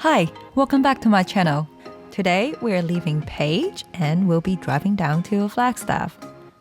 Hi, welcome back to my channel. Today we're leaving Page and we'll be driving down to Flagstaff.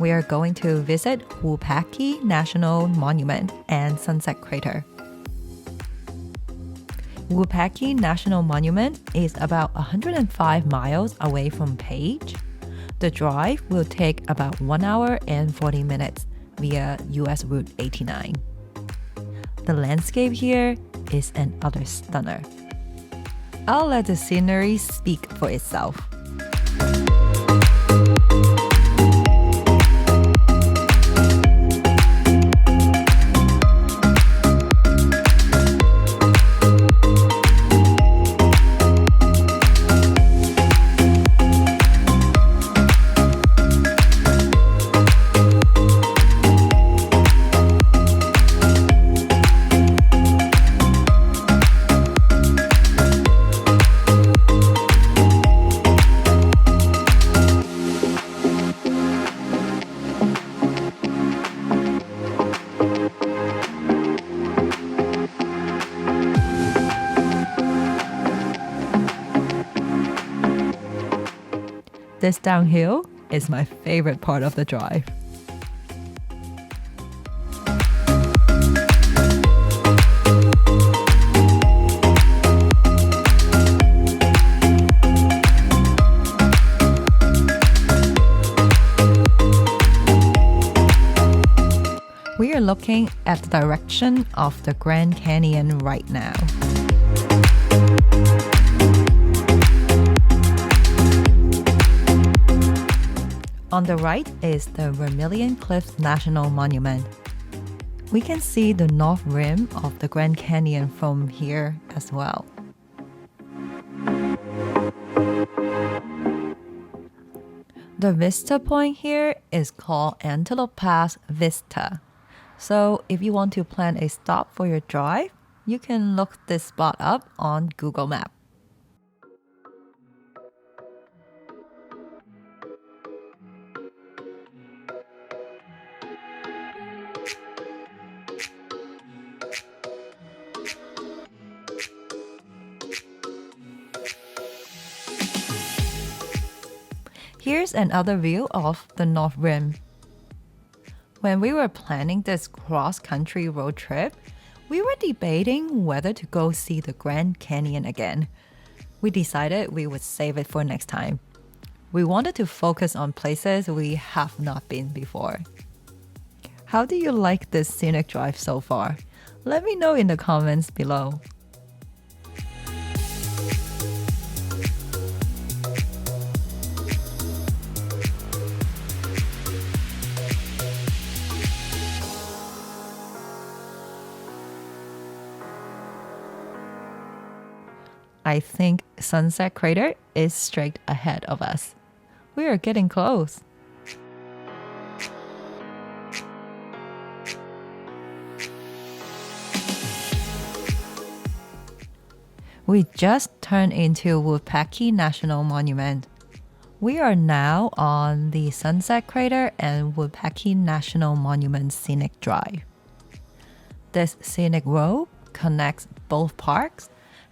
We are going to visit Wupaki National Monument and Sunset Crater. Wupaki National Monument is about 105 miles away from Page. The drive will take about 1 hour and 40 minutes via US Route 89. The landscape here is an utter stunner. I'll let the scenery speak for itself. This downhill is my favorite part of the drive. We are looking at the direction of the Grand Canyon right now. On the right is the Vermilion Cliffs National Monument. We can see the north rim of the Grand Canyon from here as well. The vista point here is called Antelope Pass Vista. So if you want to plan a stop for your drive, you can look this spot up on Google Maps. Here's another view of the North Rim. When we were planning this cross-country road trip, we were debating whether to go see the Grand Canyon again. We decided we would save it for next time. We wanted to focus on places we have not been before. How do you like this scenic drive so far? Let me know in the comments below. I think Sunset Crater is straight ahead of us. We are getting close. We just turned into Wupaki National Monument. We are now on the Sunset Crater and Wupaki National Monument Scenic Drive. This scenic road connects both parks,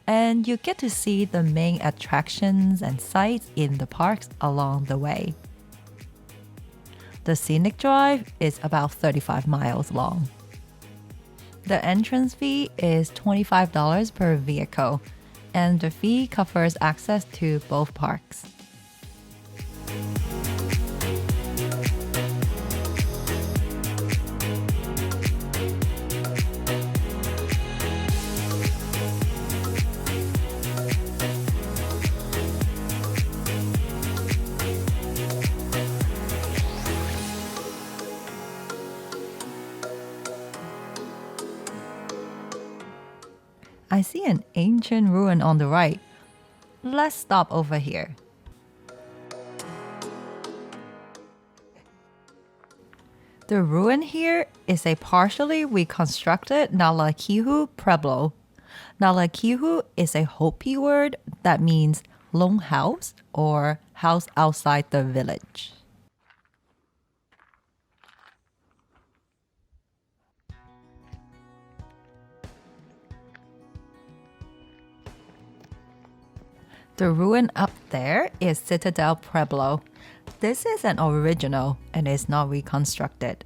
and you get to see the main attractions and sights in the parks along the way. The scenic drive is about 35 miles long. The entrance fee is $25 per vehicle, and the fee covers access to both parks. I see an ancient ruin on the right. Let's stop over here. The ruin here is a partially reconstructed Nalakihu Pueblo. Nalakihu is a Hopi word that means lone house or house outside the village. The ruin up there is Citadel Pueblo. This is an original and is not reconstructed.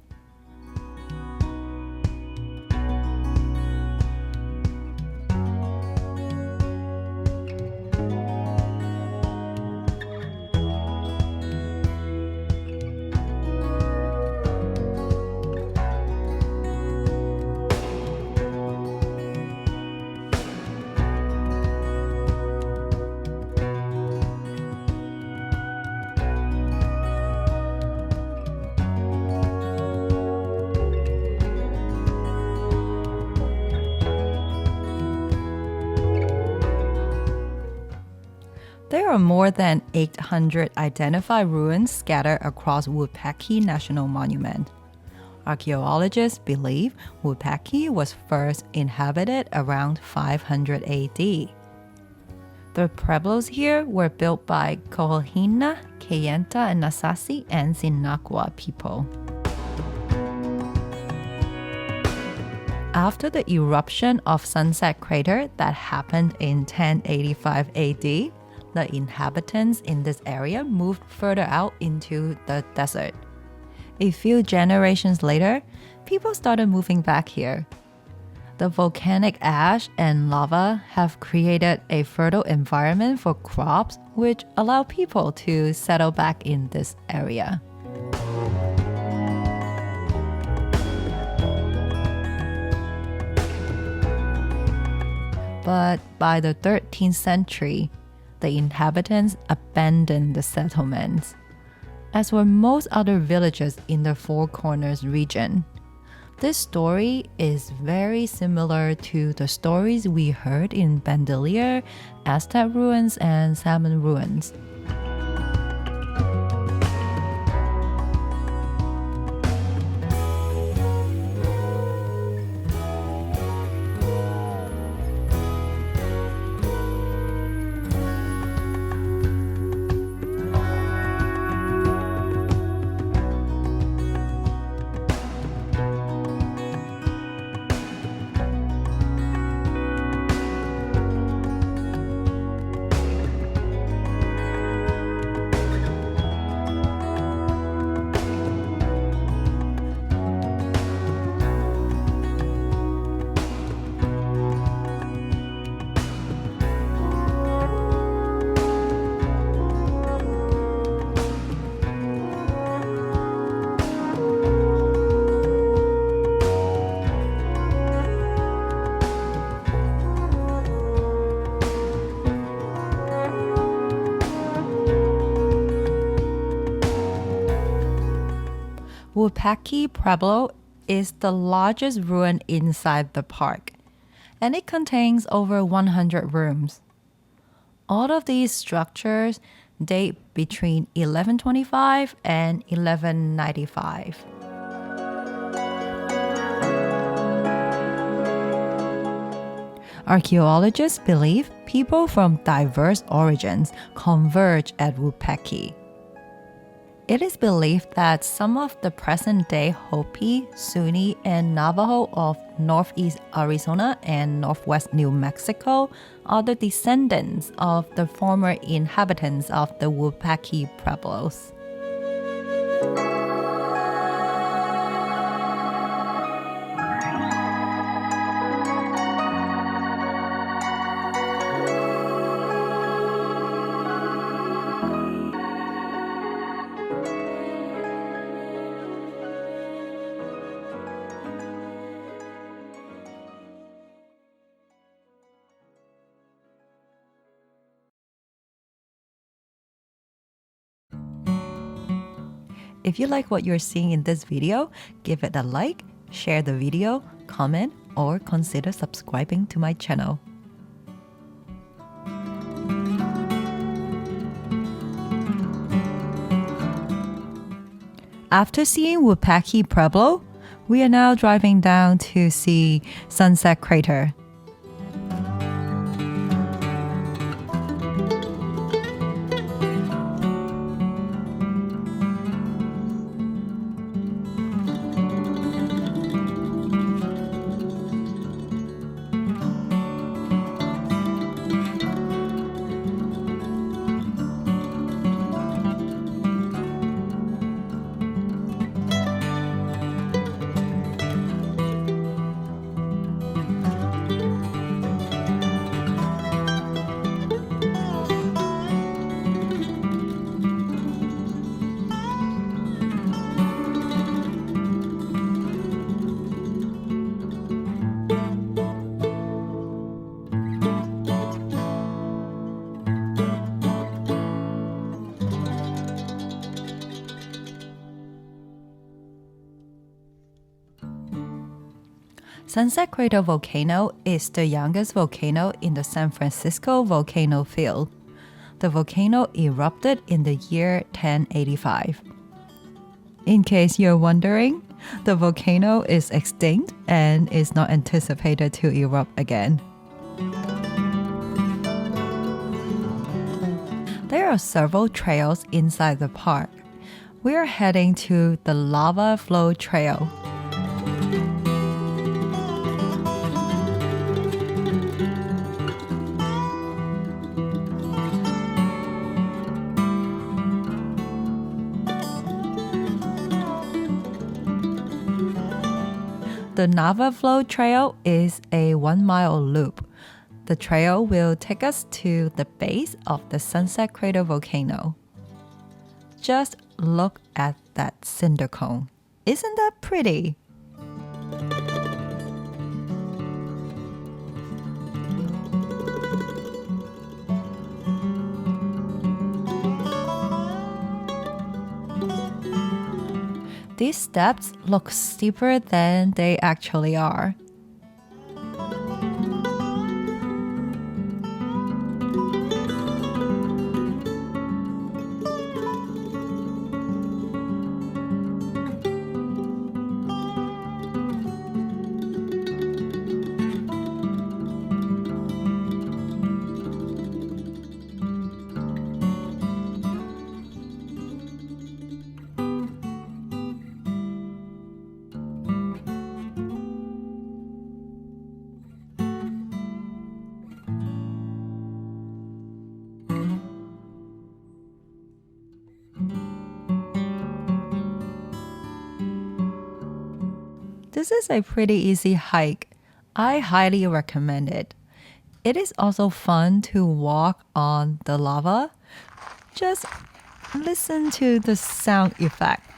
There are more than 800 identified ruins scattered across Wupaki National Monument. Archaeologists believe Wupaki was first inhabited around 500 AD. The pueblos here were built by Kohohina, Kayenta, and Nasazi and Sinagua people. After the eruption of Sunset Crater that happened in 1085 AD, the inhabitants in this area moved further out into the desert. A few generations later, people started moving back here. The volcanic ash and lava have created a fertile environment for crops, which allow people to settle back in this area. But by the 13th century, the inhabitants abandoned the settlements, as were most other villages in the Four Corners region. This story is very similar to the stories we heard in Bandelier, Aztec ruins, and Salmon ruins. Wupaki Pueblo is the largest ruin inside the park, and it contains over 100 rooms. All of these structures date between 1125 and 1195. Archaeologists believe people from diverse origins converge at Wupaki. It is believed that some of the present-day Hopi, Zuni, and Navajo of northeast Arizona and northwest New Mexico are the descendants of the former inhabitants of the Wupaki Pueblos. If you like what you're seeing in this video, give it a like, share the video, comment, or consider subscribing to my channel. After seeing Wupaki Pueblo, we are now driving down to see Sunset Crater. Sunset Crater Volcano is the youngest volcano in the San Francisco volcano field. The volcano erupted in the year 1085. In case you're wondering, the volcano is extinct and is not anticipated to erupt again. There are several trails inside the park. We are heading to the Lava Flow Trail. The Lava Flow Trail is a 1-mile loop. The trail will take us to the base of the Sunset Crater volcano. Just look at that cinder cone. Isn't that pretty? These steps look steeper than they actually are. This is a pretty easy hike. I highly recommend it. It is also fun to walk on the lava. Just listen to the sound effect.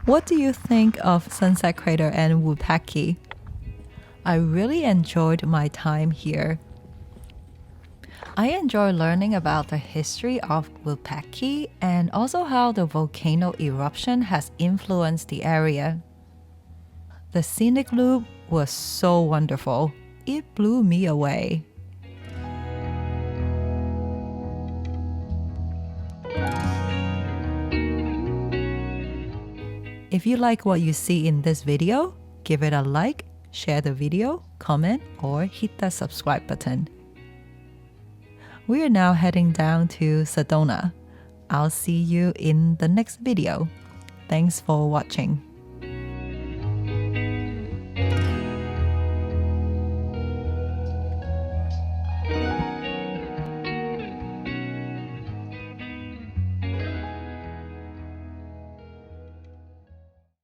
What do you think of Sunset Crater and Wupaki? I really enjoyed my time here. I enjoy learning about the history of Wupaki and also how the volcano eruption has influenced the area. The scenic loop was so wonderful. It blew me away. If you like what you see in this video, give it a like, share the video, comment, or hit the subscribe button. We are now heading down to Sedona. I'll see you in the next video. Thanks for watching.